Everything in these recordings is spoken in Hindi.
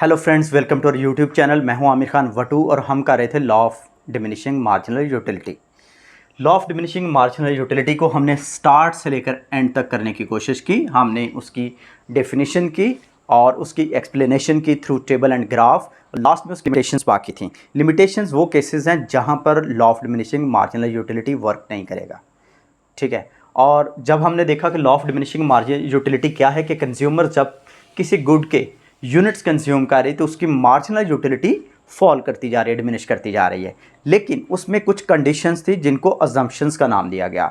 Hello friends, welcome to our YouTube channel. मैं हूं आमिर खान वटू और हम कर रहे थे law of diminishing marginal utility. Law of diminishing marginal utility को हमने स्टार्ट से लेकर एंड तक करने की कोशिश की। हमने उसकी डेफिनेशन की और उसकी एक्सप्लेनेशन की through table and graph. Last में उसकी लिमिटेशंस बाकी थी। लिमिटेशंस वो केसेस हैं जहां पर law of diminishing marginal utility work नहीं करेगा, ठीक है। और जब हमने देखा कि law of diminishing marginal utility क्या है कि कंज्यूमर जब किसी गुड के यूनिट्स कंज्यूम कर रही है तो उसकी मार्जिनल यूटिलिटी फॉल करती जा रही है, डिमिनिश करती जा रही है। लेकिन उसमें कुछ कंडीशंस थी जिनको अजम्पशंस का नाम दिया गया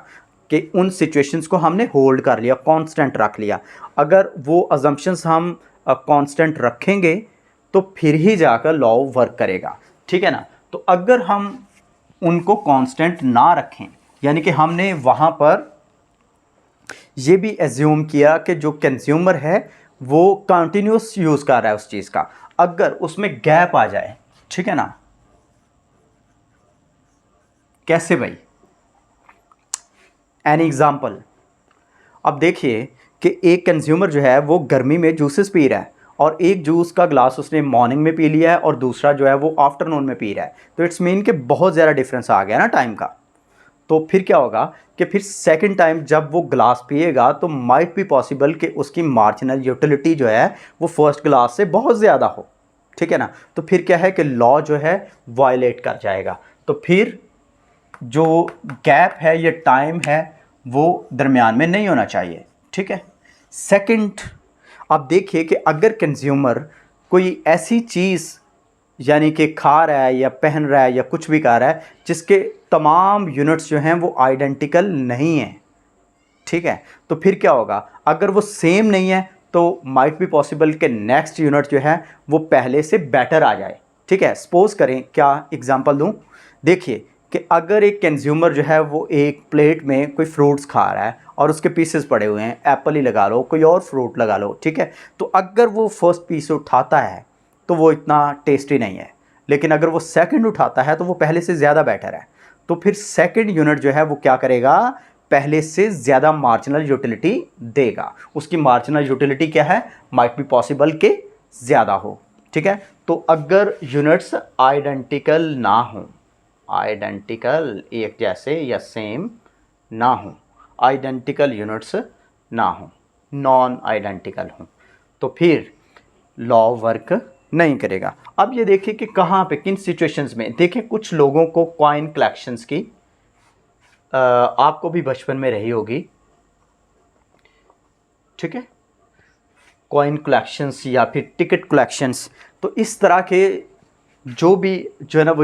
कि उन सिचुएशंस को हमने होल्ड कर लिया, कांस्टेंट रख लिया। अगर वो अजम्पशंस हम कांस्टेंट रखेंगे तो फिर ही जाकर लॉ वर्क करेगा, ठीक है ना। तो अगर हम उनको कांस्टेंट ना रखें, यानी कि हमने वहाँ पर ये भी एज्यूम किया कि जो कंज्यूमर है वो कंटिन्यूस यूज़ कर रहा है उस चीज़ का, अगर उसमें गैप आ जाए, ठीक है ना। कैसे भाई? एन एग्जाम्पल, अब देखिए कि एक कंज्यूमर जो है वो गर्मी में जूसेस पी रहा है और एक जूस का ग्लास उसने मॉर्निंग में पी लिया है और दूसरा जो है वो आफ्टरनून में पी रहा है। तो इट्स मीन कि बहुत ज़्यादा डिफरेंस आ गया ना टाइम का। तो फिर क्या होगा कि फिर सेकंड टाइम जब वो ग्लास पिएगा तो माइट भी पॉसिबल कि उसकी मार्जिनल यूटिलिटी जो है वो फर्स्ट ग्लास से बहुत ज़्यादा हो, ठीक है ना। तो फिर क्या है कि लॉ जो है वायलेट कर जाएगा। तो फिर जो गैप है, ये टाइम है, वो दरमियान में नहीं होना चाहिए, ठीक है। सेकंड, आप देखिए कि अगर कंज्यूमर कोई ऐसी चीज़ यानी कि खा रहा है या पहन रहा है या कुछ भी कर रहा है जिसके तमाम यूनिट्स जो हैं वो आइडेंटिकल नहीं हैं, ठीक है, तो फिर क्या होगा? अगर वो सेम नहीं है तो माइट बी पॉसिबल कि नेक्स्ट यूनिट जो है वो पहले से बेटर आ जाए, ठीक है। सपोज करें, क्या एग्जांपल दूं? देखिए कि अगर एक कंज्यूमर जो है वो एक प्लेट में कोई फ्रूट्स खा रहा है और उसके पीसेस पड़े हुए हैं, एप्पल ही लगा लो, कोई और फ्रूट लगा लो, ठीक है। तो अगर वो फर्स्ट पीस उठाता है तो वो इतना टेस्टी नहीं है, लेकिन अगर वो सेकंड उठाता है तो वो पहले से ज़्यादा बेटर है। तो फिर सेकंड यूनिट जो है वो क्या करेगा? पहले से ज़्यादा मार्जिनल यूटिलिटी देगा। उसकी मार्जिनल यूटिलिटी क्या है? माइट बी पॉसिबल के ज़्यादा हो, ठीक है। तो अगर यूनिट्स आइडेंटिकल ना हो, आइडेंटिकल एक जैसे या सेम ना हो, आइडेंटिकल यूनिट्स ना हो, नॉन आइडेंटिकल हो, तो फिर लॉ वर्क नहीं करेगा। अब ये देखिए कि कहाँ पे, किन सिचुएशंस में। देखिए कुछ लोगों को कॉइन कलेक्शंस की आपको भी बचपन में रही होगी, ठीक है, कॉइन कलेक्शंस या फिर टिकट कलेक्शंस। तो इस तरह के जो भी जो है ना वो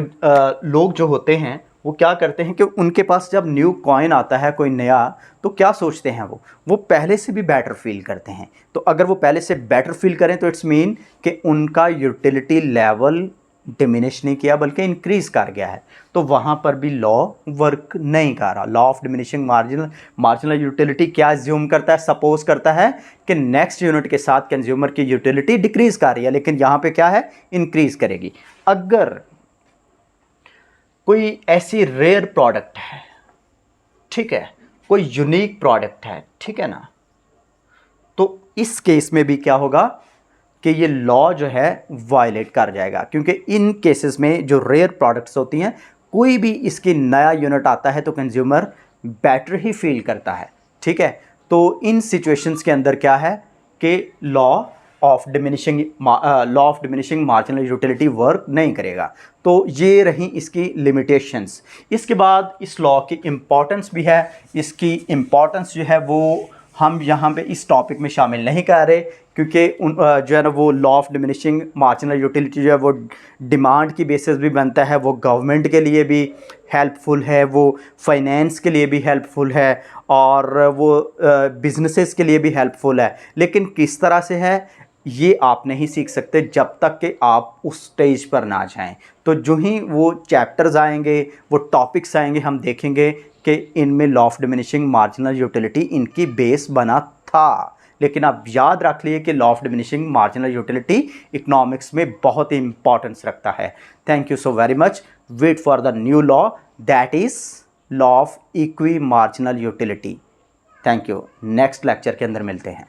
लोग जो होते हैं वो क्या करते हैं कि उनके पास जब न्यू कॉइन आता है कोई नया, तो क्या सोचते हैं वो पहले से भी बेटर फील करते हैं। तो अगर वो पहले से बेटर फील करें तो इट्स मीन कि उनका यूटिलिटी लेवल डिमिनिश नहीं किया बल्कि इंक्रीज़ कर गया है। तो वहाँ पर भी लॉ वर्क नहीं कर रहा। Law of diminishing marginal utility क्या एज्यूम करता है? सपोज करता है कि नेक्स्ट यूनिट के साथ कंज्यूमर की यूटिलिटी डिक्रीज़ कर रही है, लेकिन यहाँ पे क्या है? इंक्रीज़ करेगी। अगर कोई ऐसी रेयर प्रोडक्ट है, ठीक है, कोई यूनिक प्रोडक्ट है, ठीक है ना, तो इस केस में भी क्या होगा कि ये लॉ जो है वायलेट कर जाएगा, क्योंकि इन केसेस में जो रेयर प्रोडक्ट्स होती हैं, कोई भी इसकी नया यूनिट आता है तो कंज्यूमर बेटर ही फील करता है, ठीक है। तो इन सिचुएशंस के अंदर क्या है कि law of diminishing marginal utility work नहीं करेगा। तो ये रही इसकी लिमिटेशंस। इसके बाद इस लॉ की इम्पॉर्टेंस भी है। इसकी इम्पॉर्टेंस जो है वो हम यहाँ पे इस टॉपिक में शामिल नहीं कर रहे, क्योंकि जो है ना वो law of diminishing marginal utility जो है वो डिमांड की बेसिस भी बनता है, वो गवर्नमेंट के लिए भी हेल्पफुल है, वो फाइनेंस के लिए भी हेल्पफुल है और वो बिजनेसेस के लिए भी हेल्पफुल है। लेकिन किस तरह से है ये आप नहीं सीख सकते जब तक कि आप उस स्टेज पर ना जाएं। तो जो ही वो चैप्टर्स आएंगे, वो टॉपिक्स आएंगे, हम देखेंगे कि इनमें law of diminishing marginal utility इनकी बेस बना था। लेकिन आप याद रख लिए कि law of diminishing marginal utility economics में बहुत ही इंपॉर्टेंस रखता है। Thank you so very much. Wait for the new law, that is law of equi marginal utility. Thank you. Next lecture के अंदर मिलते हैं।